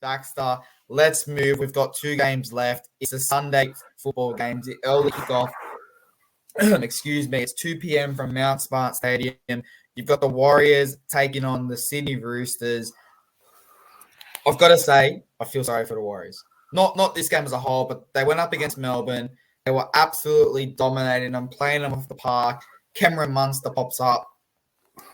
Baxter. Let's move. We've got 2 games left. It's a Sunday football game. The early kickoff. Excuse me. It's 2 p.m. from Mount Smart Stadium. You've got the Warriors taking on the Sydney Roosters. I've got to say, I feel sorry for the Warriors. Not this game as a whole, but they went up against Melbourne. They were absolutely dominating them, playing them off the park. Cameron Munster pops up,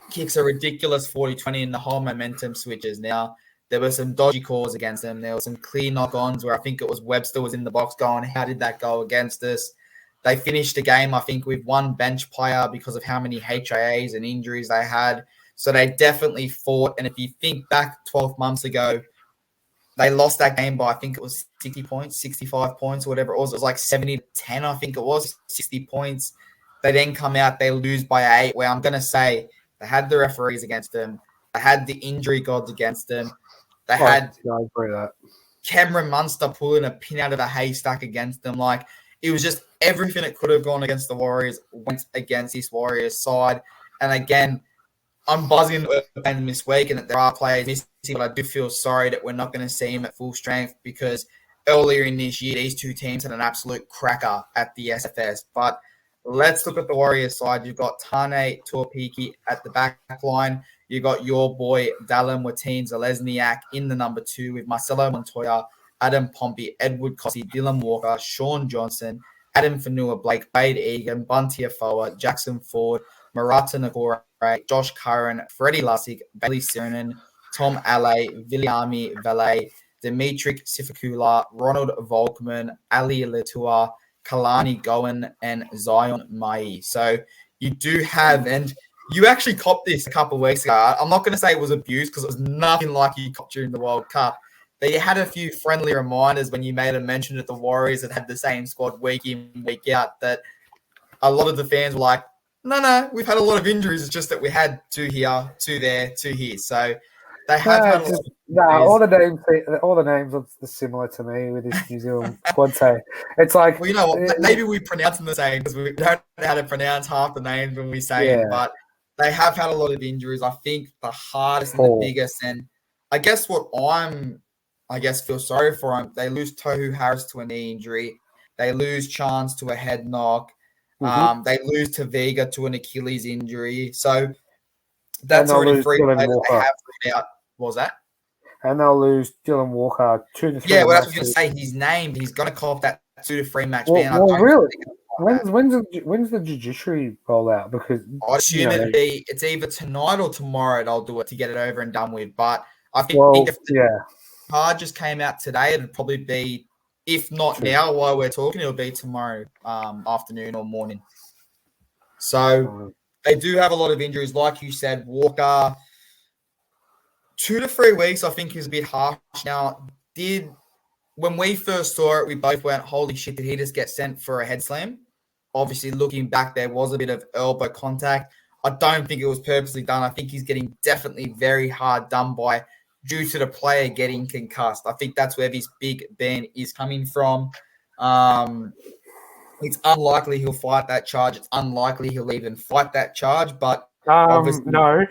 kicks a ridiculous 40-20, and the whole momentum switches. Now, there were some dodgy calls against them. There were some clear knock-ons where I think it was Webster was in the box going, how did that go against us? They finished the game, I think, with 1 bench player because of how many HIAs and injuries they had. So they definitely fought. And if you think back 12 months ago, they lost that game by, I think it was 60 points, 65 points, or whatever it was. It was like 70-10, I think it was, 60 points. They then come out, they lose by 8, where I'm going to say they had the referees against them. They had the injury gods against them. They had I agree with that. Cameron Munster pulling a pin out of a haystack against them. Like, it was just everything that could have gone against the Warriors went against this Warriors side. And again, I'm buzzing this week and that there are players missing, but I do feel sorry that we're not going to see him at full strength because earlier in this year, these 2 teams had an absolute cracker at the SFS. But let's look at the Warriors side. You've got Tane Tuapiki at the back line. You've got your boy Dallin Watine-Zelezniak in the number 2 with Marcelo Montoya, Adam Pompey, Edward Cossey, Dylan Walker, Sean Johnson, Adam Fanua, Blake Wade Egan, Bunty Afoa, Jackson Ford, Marata Nakora, Josh Curran, Freddie Lussick, Bailey Sirenen, Tom Alley, Viliami Valet, Dimitri Sifakula, Ronald Volkman, Ali Latua, Kalani Goen, and Zion Mai. So you do have, and you actually copped this a couple of weeks ago. I'm not going to say it was abuse because it was nothing like you copped during the World Cup. But you had a few friendly reminders when you made a mention that the Warriors had the same squad week in, week out, that a lot of the fans were like, no, we've had a lot of injuries. It's just that we had 2 here, 2 there, 2 here. So they have had a lot of injuries. All the names are similar to me with this New Zealand squad. So it's like, well, you know what? Maybe we pronounce them the same because we don't know how to pronounce half the names when we say it. But they have had a lot of injuries. I think the hardest and the biggest, and I guess what feel sorry for them. They lose Tohu Harris to a knee injury. They lose Chance to a head knock. Mm-hmm. They lose Taviga to an Achilles injury. So that's already 3 players that they have ruled out. What was that? And they'll lose Dylan Walker 2 to 3. Yeah, well, I was going to say his name. He's going to call that 2 to 3 match ban. Well, really? When's the judiciary roll out? Because I assume it's either tonight or tomorrow they'll do it to get it over and done with. But I think if the card just came out today, it'd probably be, if not now while we're talking, it'll be tomorrow afternoon or morning. So they do have a lot of injuries. Like you said, Walker, 2 to 3 weeks I think is a bit harsh. Now, when we first saw it, we both went, holy shit, did he just get sent for a head slam? Obviously, looking back, there was a bit of elbow contact. I don't think it was purposely done. I think he's getting definitely very hard done by due to the player getting concussed. I think that's where this big ban is coming from. It's unlikely he'll fight that charge. It's unlikely he'll even fight that charge, but no.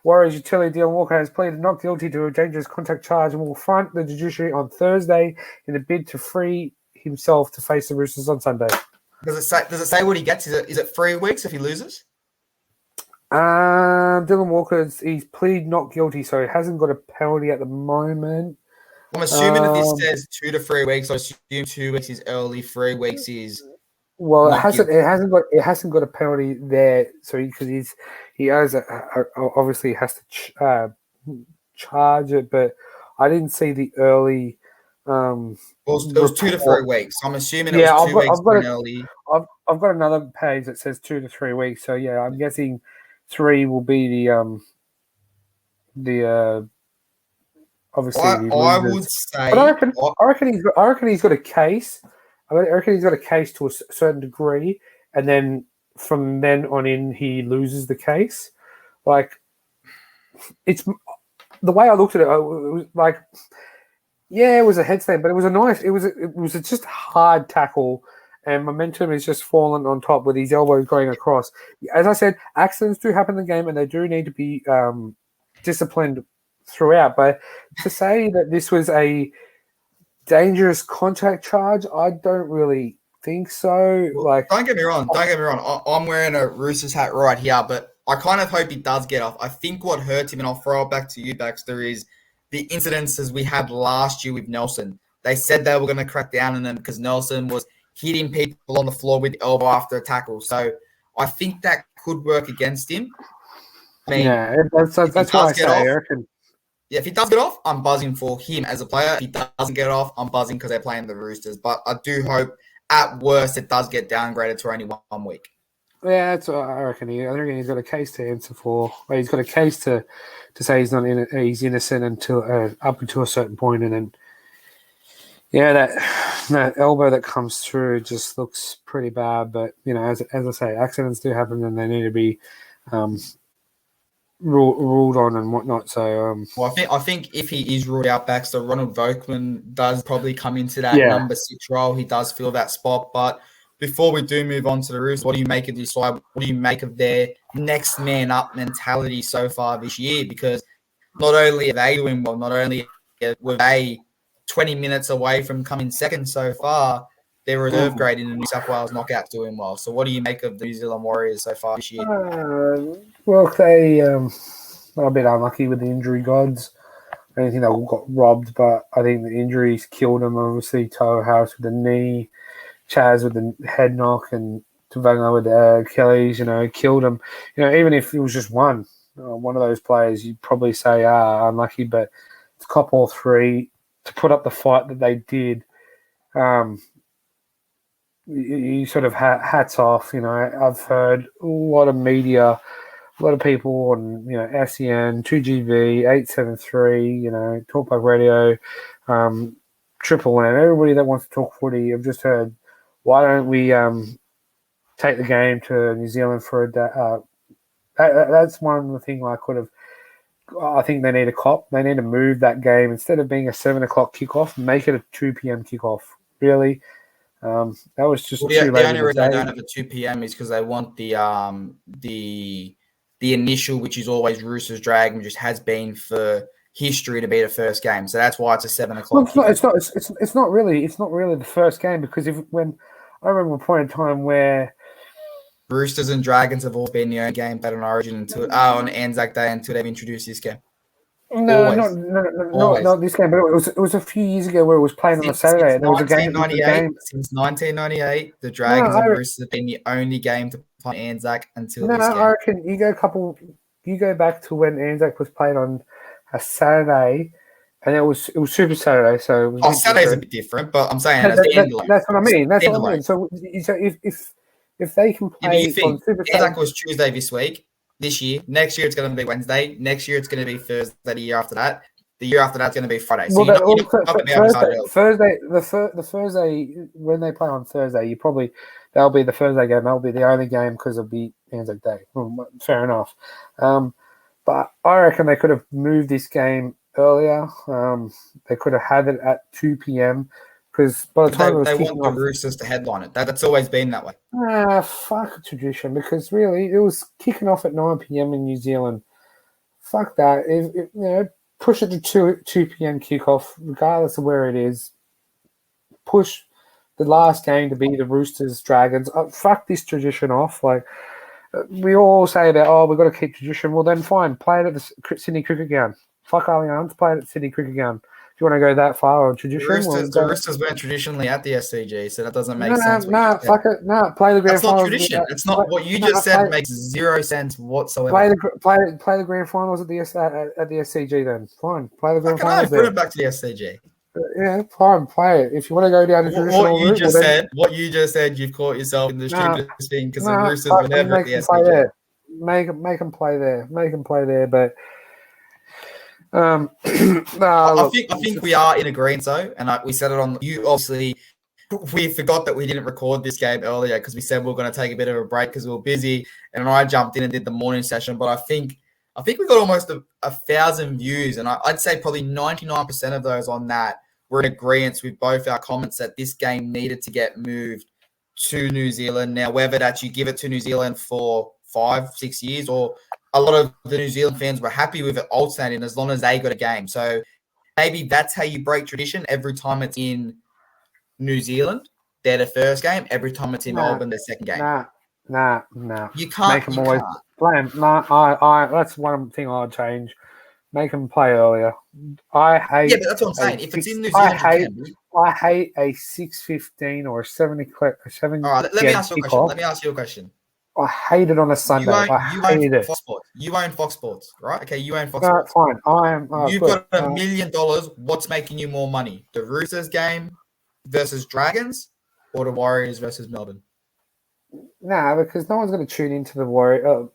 Warriors utility Dylan Walker has pleaded not guilty to a dangerous contact charge and will front the judiciary on Thursday in a bid to free himself to face the Roosters on Sunday. Does it say what he gets? Is it 3 weeks if he loses? Dylan Walker, he's pleaded not guilty, so he hasn't got a penalty at the moment. I'm assuming that this says 2 to 3 weeks. I assume 2 weeks is early, 3 weeks is. Well, it hasn't got a penalty there. So because he obviously has to charge it, but I didn't see the early. Well, it was 2 to 3 weeks. I'm assuming it was 2 weeks early. I've got another page that says 2 to 3 weeks. So yeah, I'm guessing 3 will be the obviously. I would say. But I reckon he's got a case. I reckon he's got a case to a certain degree, and then from then on in, he loses the case. Like, it's the way I looked at it. It was like, yeah, it was a headstand, but it was just a hard tackle, and momentum is just falling on top with his elbows going across. As I said, accidents do happen in the game, and they do need to be disciplined throughout. But to say that this was a dangerous contact charge, I don't really think so. Well, don't get me wrong. I'm wearing a Roosters hat right here, but I kind of hope he does get off. I think what hurt him, and I'll throw it back to you, Baxter, is the incidences we had last year with Nelson. They said they were going to crack down on them because Nelson was hitting people on the floor with the elbow after a tackle. So I think that could work against him. I mean, yeah, that's why I say I reckon. Yeah, if he does get off, I'm buzzing for him as a player. If he doesn't get off, I'm buzzing because they're playing the Roosters. But I do hope, at worst, it does get downgraded to only 1 week. Yeah, that's what I reckon. I reckon he's got a case to answer for. Well, he's got a case to say he's not he's innocent until up until a certain point, and then that elbow that comes through just looks pretty bad. But as I say, accidents do happen, and they need to be ruled on and whatnot. So, well, I think if he is ruled out, Baxter, Ronald Vogtman does probably come into that number 6 role. He does fill that spot. But before we do move on to the Roosters, what do you make of this side? What do you make of their next man up mentality so far this year? Because not only are they doing well, not only were they 20 minutes away from coming second so far, their reserve grade in the New South Wales knockout doing well. So what do you make of the New Zealand Warriors so far this year? Well, they are a bit unlucky with the injury gods. I don't think they got robbed, but I think the injuries killed them. Obviously, Toa Harris with the knee, Chaz with the head knock, and Tavanga with the Achilles, killed them. Even if it was just one of those players, you'd probably say, unlucky, but to cop all three, to put up the fight that they did, you sort of hats off. I've heard a lot of media, a lot of people on SEN, 2GB, 873, Talkback Radio, Triple N, everybody that wants to talk footy. I've just heard, why don't we take the game to New Zealand for a day? That's one thing I think they need a cop. They need to move that game. Instead of being a 7 o'clock kickoff, make it a 2 p.m. kickoff. Really. That was just too late. The only reason they don't have a 2 p.m. is because they want the initial, which is always Roosters Dragons, which has been for history to be the first game. So that's why it's a 7 o'clock. Well, it's not really the first game, because when I remember a point in time where Roosters and Dragons have all been the only game played on Origin on Anzac Day until they've introduced this game. No, not this game, but it was a few years ago where it was playing on a Saturday. And there was a game. Since 1998, the Dragons and Roosters have been the only game to play on Anzac until this game. I reckon you go back to when Anzac was played on a Saturday, and it was Super Saturday, so it was Saturday's a bit different, but I'm saying that's what I mean. That's what I mean. So if they can play on Super Saturday, Anzac was Tuesday this week. This year, next year it's going to be Wednesday. Next year it's going to be Thursday. The year after that, it's going to be Friday. So Thursday when they play on Thursday, that'll be the Thursday game. That'll be the only game because it'll be Anzac Day. Fair enough. But I reckon they could have moved this game earlier. They could have had it at 2 p.m. because by the time they want the Roosters to headline it. That's always been that way. Fuck tradition, because really it was kicking off at 9 p.m. in New Zealand. Fuck that. Push it to 2 p.m. kickoff, regardless of where it is. Push the last game to be the Roosters Dragons. Fuck this tradition off. Like, we all say that, we've got to keep tradition. Well, then fine, play it at the Sydney Cricket Ground. Fuck Allianz, play it at Sydney Cricket Ground. Do you want to go that far on tradition? The Roosters weren't traditionally at the SCG, so that doesn't make sense. Fuck it. No, play the grand finals. That's not tradition. It's not what you just said. Makes zero sense whatsoever. Play the grand finals at the SCG then. Fine, play the grand finals. Put it back to the SCG. Yeah, fine, play it. If you want to go down the traditional route, what you just said, you've caught yourself in the stupidest thing, because the Roosters were never at the SCG. Make them play there, but. I think we are in agreement though, and we said it on. You obviously, we forgot that we didn't record this game earlier because we said we were going to take a bit of a break because we were busy, and I jumped in and did the morning session. But I think we got almost 1,000 views, and I'd say probably 99% of those on that were in agreement with both our comments that this game needed to get moved to New Zealand. Now, whether that you give it to New Zealand for 5-6 years, or a lot of the New Zealand fans were happy with it alternating as long as they got a game. So maybe that's how you break tradition. Every time it's in New Zealand, they're the first game. Every time it's in Melbourne, the second game. Nah. You can't. Make them You always can't. play 'em. I that's one thing I'd change. Make them play earlier. I hate. Yeah, but that's what I'm saying. If it's in New Zealand, I hate a 6:15 or a 7. All right, let me ask you a question. Kickoff. Let me ask you a question. I hate it on a Sunday. I hate it. Fox Sports. You own Fox Sports, right? Okay, you own Fox No, Sports. fine. I am. You've got $1 million. What's making you more money? The Roosters game versus Dragons, or the Warriors versus Melbourne? Nah, because no one's going to tune into the Warriors.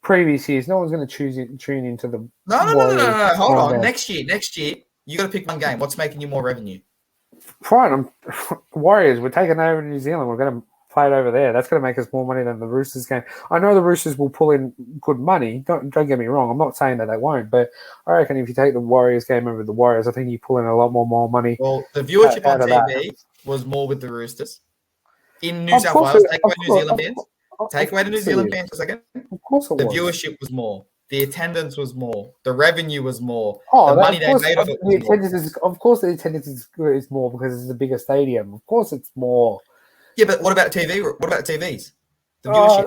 Previous years, no one's going to tune into the Warriors. No. Hold on. Next year, you got to pick one game. What's making you more revenue? Fine. Warriors. We're taking over New Zealand. We're going to play it over there. That's going to make us more money than the Roosters game. I know the Roosters will pull in good money. Don't get me wrong. I'm not saying that they won't, but I reckon if you take the Warriors game over the Warriors, I think you pull in a lot more money. Well, the viewership on TV was more with the Roosters. In New South Wales, take away New Zealand fans. Take away the New Zealand fans for a second. Of course, the viewership was more. The attendance was more. The revenue was more. Oh, the money they made of it was more. Of course, the attendance is more because it's a bigger stadium. Of course, it's more. Yeah, but what about TV? What about TVs? The viewership.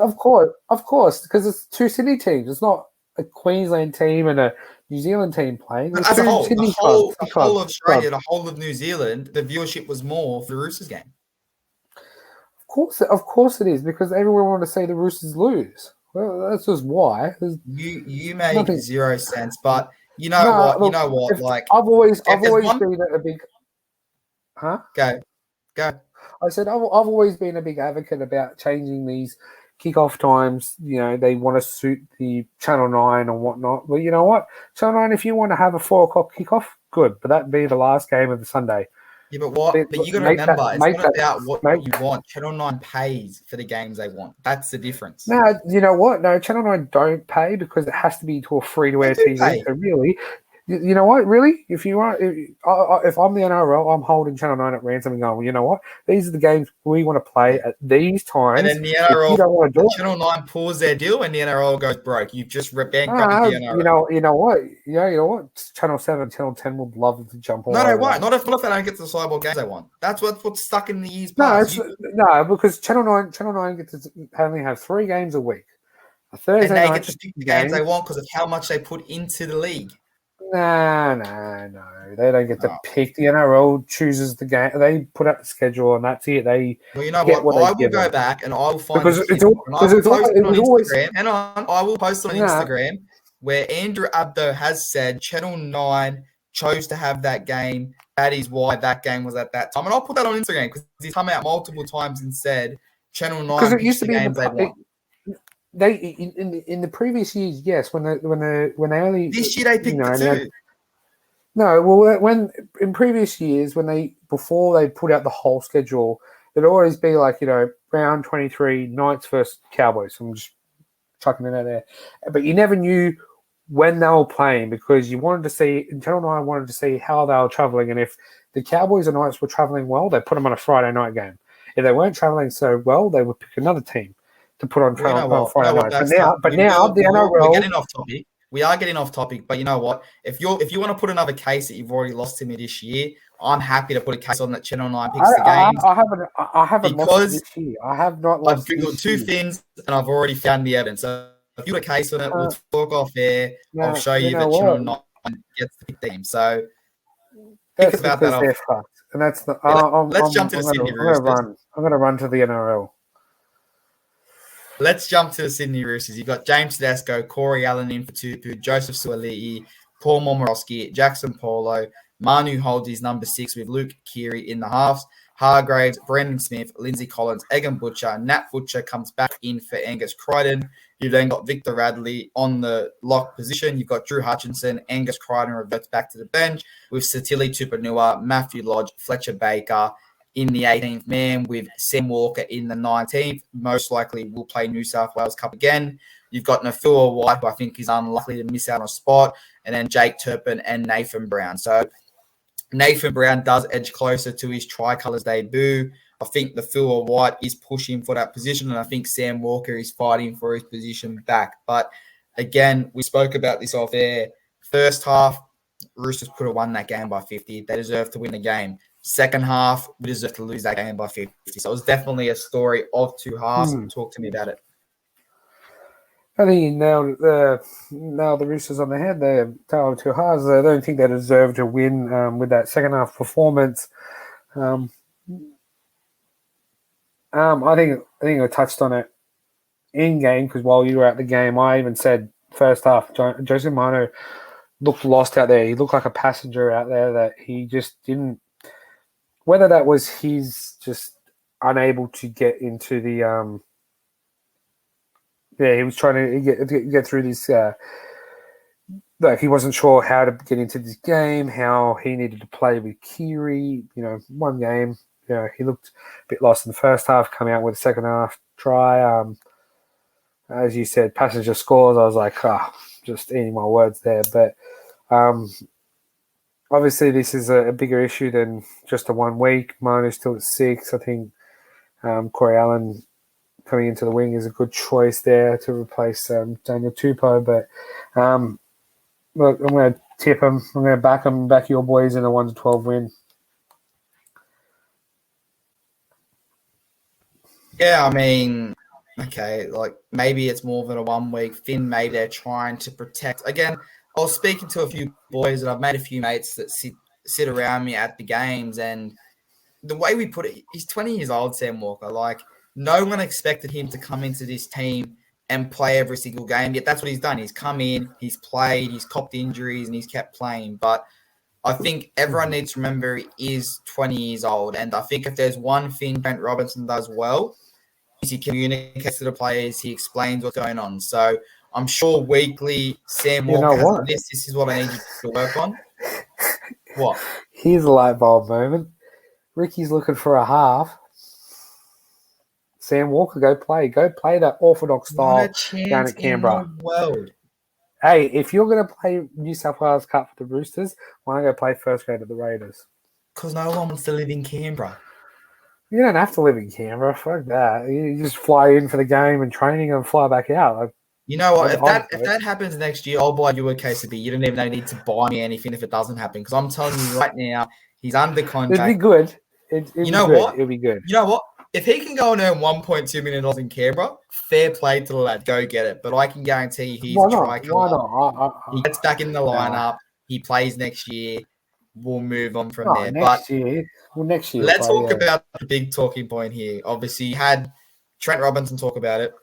Of course, because it's two Sydney teams. It's not a Queensland team and a New Zealand team playing. As a whole, the whole of Australia, the whole of New Zealand, the viewership was more for the Roosters game. Of course it is, because everyone want to see the Roosters lose. Well, that's just why. You make zero sense, but you know what? Like I've always been a big. Huh? Go. I said I've always been a big advocate about changing these kickoff times. You know, they want to suit the Channel 9 or whatnot. Well, you know what? Channel 9, if you want to have a 4:00 kickoff, good, but that'd be the last game of the Sunday. Yeah, but what? But you got to remember, it's not about what you want. Channel 9 pays for the games they want. That's the difference. No, you know what? No, Channel 9 don't pay because it has to be to a free-to-air TV. So really, you know what? Really, if I'm the NRL, I'm holding Channel 9 at ransom and going, well, you know what? These are the games we want to play at these times. And then the NRL, Channel 9 pulls their deal and the NRL goes broke. You've just bankrupted the NRL. You know what? Yeah, you know what? Channel 7, Channel 10 would love to jump all over. No, they won't. Not if they don't get the cyborg games they want. That's what's stuck in the years past. No, because Channel 9 gets to only have 3 games a week. A Thursday and they night get to pick the games they want because of how much they put into the league. No. They don't get to pick. The NRL chooses the game. They put out the schedule, and that's it. Well, you know what? I will go back and I will find because it's always. Hang on, I will post on Instagram where Andrew Abdo has said Channel 9 chose to have that game. That is why that game was at that time, and I'll put that on Instagram because he's come out multiple times and said Channel 9 picks the games they want. They in the previous years, yes, when they only this year they picked the 2. No, well, when in previous years before they put out the whole schedule, it'd always be like round 23 Knights versus Cowboys. I'm just chucking it out there, but you never knew when they were playing because you wanted to see. Channel 9 wanted to see how they were traveling, and if the Cowboys and Knights were traveling well, they put them on a Friday night game. If they weren't traveling so well, they would pick another team to put on Friday night. But now the NRL. We're getting off topic. We are getting off topic, but you know what? If you want to put another case that you've already lost to me this year, I'm happy to put a case on that Channel 9 picks the games. I haven't lost this year. I have not lost. I've googled 2 things and I've already found the evidence. So if you got a case on it, we'll talk off air. I'll show you that Channel 9 gets the pick team. So that's about that. They're fucked, and that's the. Let's jump to the Sydney Roosters. I'm going to run to the NRL. Let's jump to the Sydney Roosters. You've got James Tedesco, Corey Allen in for Tupu, Joseph Suaalii, Paul Momorowski, Jackson Polo, Manu holds his number 6 with Luke Keary in the halves, Hargraves, Brendan Smith, Lindsay Collins, Egan Butcher, Nat Butcher comes back in for Angus Crichton. You've then got Victor Radley on the lock position. You've got Drew Hutchinson, Angus Crichton reverts back to the bench with Satili Tupanua, Matthew Lodge, Fletcher Baker, in the 18th man with Sam Walker in the 19th. Most likely will play New South Wales Cup again. You've got Nafua White, who I think is unlikely to miss out on a spot, and then Jake Turpin and Nathan Brown. So Nathan Brown does edge closer to his tricolours debut. I think Nafua White is pushing for that position, and I think Sam Walker is fighting for his position back. But again, we spoke about this off air. First half, Roosters could have won that game by 50. They deserved to win the game. Second half, we deserved to lose that game by 50. So it was definitely a story of two halves. Talk to me about it. I think you nailed the Roosters on the head there. Tale of two halves. I don't think they deserved to win with that second half performance. I think I touched on it in game because while you were at the game, I even said first half, Jose Mano looked lost out there. He looked like a passenger out there that he just didn't. Whether that was he's just unable to get into the he was trying to get through this. Like he wasn't sure how to get into this game, how he needed to play with Kiri. One game. He looked a bit lost in the first half, coming out with a second half try. As you said, passenger scores. I was like, just eating my words there. But obviously, this is a bigger issue than just a 1 week. Mano's still at 6. I think Corey Allen coming into the wing is a good choice there to replace Daniel Tupou. But look, I'm going to tip him. I'm going to back your boys in a 1-12 win. Yeah, I mean, okay, like maybe it's more than a 1 week thing. Maybe they're trying to protect. Again, I was speaking to a few boys and I've made a few mates that sit around me at the games, and the way we put it, he's 20 years old, Sam Walker. Like, no one expected him to come into this team and play every single game, yet that's what he's done. He's come in, he's played, he's copped injuries, and he's kept playing. But I think everyone needs to remember he is 20 years old, and I think if there's one thing Brent Robinson does well, he communicates to the players, he explains what's going on. So I'm sure weekly Sam Walker has this is what I need you to work on. What? Here's a light bulb moment. Ricky's looking for a half. Sam Walker, go play that orthodox style down at Canberra. In the world. Hey, if you're going to play New South Wales Cup for the Roosters, why don't you go play first grade at the Raiders? Because no one wants to live in Canberra. You don't have to live in Canberra. Fuck that. You just fly in for the game and training and fly back out. Like, you know what? If that happens next year, I'll buy you a case of beer. You don't even need to buy me anything if it doesn't happen. Because I'm telling you right now, he's under contract. It'd be good. What? It'd be good. You know what? If he can go and earn $1.2 million in Canberra, fair play to the lad. Go get it. But I can guarantee you he's a try killer. Why not? He gets back in the lineup. He plays next year. We'll move on from there. Next year. Let's talk about the big talking point here. Obviously, you had Trent Robinson talk about it.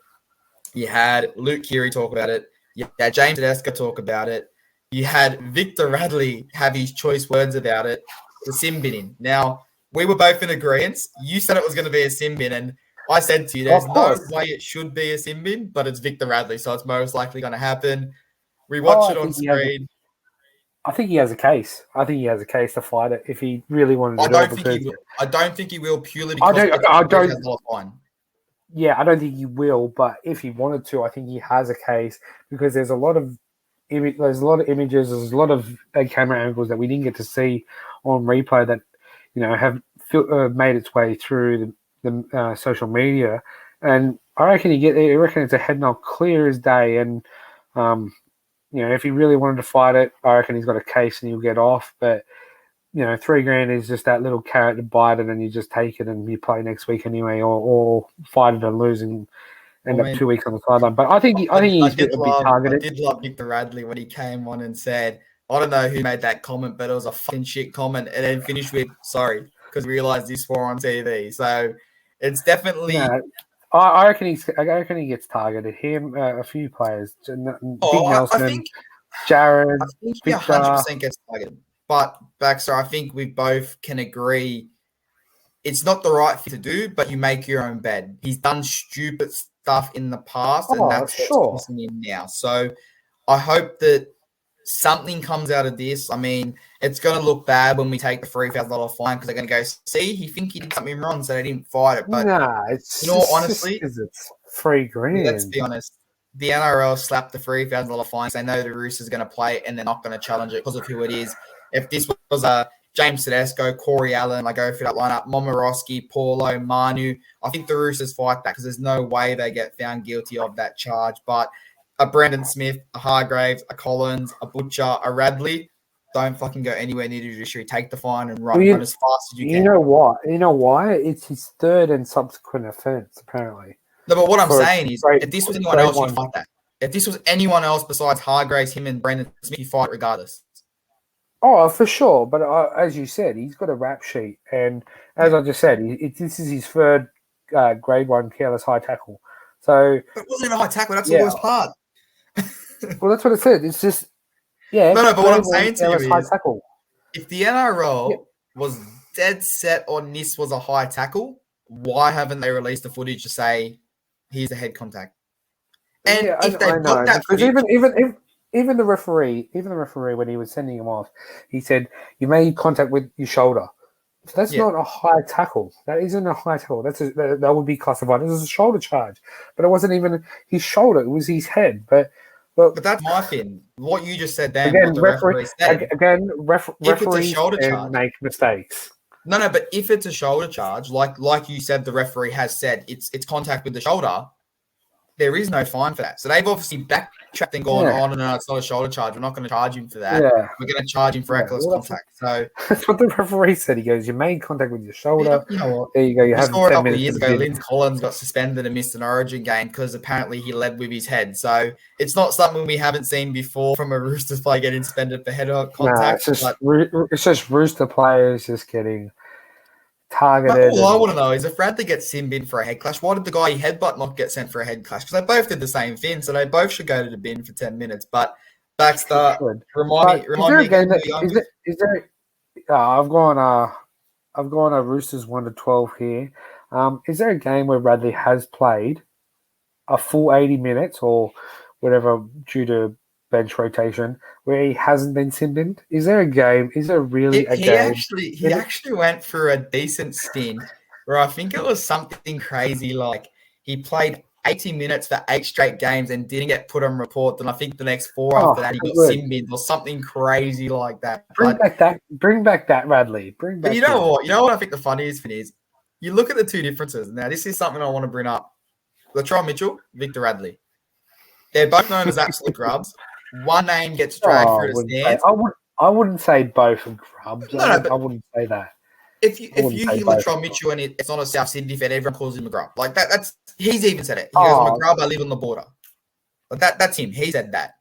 You had Luke Keary talk about it. You had James Tedesco talk about it. You had Victor Radley have his choice words about it. The sin binning. Now, we were both in agreement. You said it was going to be a sin bin, and I said to you, there's no way it should be a sin bin, but it's Victor Radley, so it's most likely going to happen. We watched it on screen. I think he has a case. I think he has a case to fight it if he really wanted to do it. I don't think he will purely because I don't. He has a lot of fine. Yeah, I don't think he will, but if he wanted to, I think he has a case because there's a lot of images, there's a lot of camera angles that we didn't get to see on replay that have made its way through the social media, and I reckon it's a head knock clear as day, and if he really wanted to fight it, I reckon he's got a case and he'll get off, but $3,000 is just that little carrot to bite it, and you just take it and you play next week anyway, or fight it and lose and end up 2 weeks on the sideline. But I think he's a bit targeted. I did love Victor Radley when he came on and said, I don't know who made that comment, but it was a fucking shit comment, and then finished with sorry because we realized this war on TV. So it's definitely. Yeah, I reckon he gets targeted. Him, a few players, Big Nelson, Jared. I think he 100% gets targeted. But, Baxter, I think we both can agree it's not the right thing to do, but you make your own bed. He's done stupid stuff in the past, and that's what's missing him now. So I hope that something comes out of this. I mean, it's going to look bad when we take the $3,000 fine because they're going to go, see, he think he did something wrong, so they didn't fight it. But honestly, it's $3,000. Let's be honest. The NRL slapped the $3,000 fine. They know the Roosters are going to play it, and they're not going to challenge it because of who it is. If this was a James Tedesco, Corey Allen, I go through that lineup, Momorowski, Paulo, Manu, I think the Roosters fight that because there's no way they get found guilty of that charge. But a Brandon Smith, a Hargraves, a Collins, a Butcher, a Radley, don't fucking go anywhere near the judiciary. Take the fine and run as fast as you can. You know why? You know why? It's his third and subsequent offence, apparently. No, but what I'm saying is, if this was anyone else, you'd fight that. If this was anyone else besides Hargraves, him and Brandon Smith, you fight regardless. Oh, for sure. But as you said, he's got a rap sheet. And as I just said, this is his third grade 1 careless high tackle. So But it wasn't even a high tackle. That's the worst part. Well, that's what it said. It's just, yeah. No, but what I'm saying to you is, high tackle. If the NRL was dead set on this was a high tackle, why haven't they released the footage to say here's the head contact? And if they've got that footage, even the referee, when he was sending him off, he said you made contact with your shoulder. So that's not a high tackle. That isn't a high tackle. That would be classified as a shoulder charge. But it wasn't even his shoulder; it was his head. But that's my thing. What you just said then, again, what the referee said. Referees make mistakes. No, but if it's a shoulder charge, like you said, the referee has said it's contact with the shoulder, there is no fine for that. So they've obviously backtracked and gone, oh, no, it's not a shoulder charge. We're not going to charge him for that. Yeah. We're going to charge him for reckless contact. So that's what the referee said. He goes, you made contact with your shoulder. You know what? There you go. You have 10 minutes. Years ago, Lynn Collins got suspended and missed an Origin game because apparently he led with his head. So it's not something we haven't seen before from a Roosters player getting suspended for head contact. It's just Rooster players just getting targeted. All I want to know is if Radley gets sin bin for a head clash, why did the guy he headbutt not get sent for a head clash? Because they both did the same thing, so they both should go to the bin for 10 minutes. But Baxter, remind me. I've gone a Roosters 1-12 here. Is there a game where Radley has played a full 80 minutes or whatever due to bench rotation where he hasn't been sin-binned? Is there a game? Is there really a game? He actually went for a decent stint where I think it was something crazy like he played 80 minutes for 8 straight games and didn't get put on report. And I think the next 4 after that he got sin-binned or something crazy like that. Bring back that Radley. But you know what? You know what I think the funniest thing is? You look at the two differences. Now, this is something I want to bring up. Latrell Mitchell, Victor Radley. They're both known as absolute grubs. One name gets dragged through the stands. I wouldn't say both are grubs. No, I wouldn't say that. If you hear Latrell Mitchell and it's not a South Sydney fan, everyone calls him a grub. Like that's he's even said it. He goes, I'm a grub, I live on the border. Like that's him. He said that.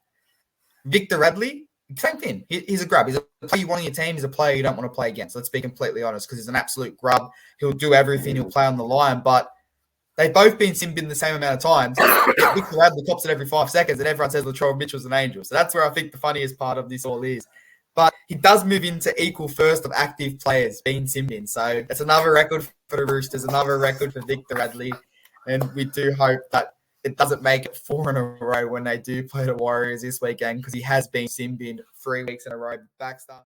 Victor Radley, same thing. He's a grub. He's a player you want on your team. He's a player you don't want to play against. Let's be completely honest, because he's an absolute grub. He'll do everything. He'll play on the line, but they've both been sin-binned the same amount of times. Victor Radley cops it every 5 seconds, and everyone says Latrell Mitchell's an angel. So that's where I think the funniest part of this all is. But he does move into equal first of active players being sin-binned. So that's another record for the Roosters, another record for Victor Radley. And we do hope that it doesn't make it 4 in a row when they do play the Warriors this weekend, because he has been sin-binned 3 weeks in a row. Baxter.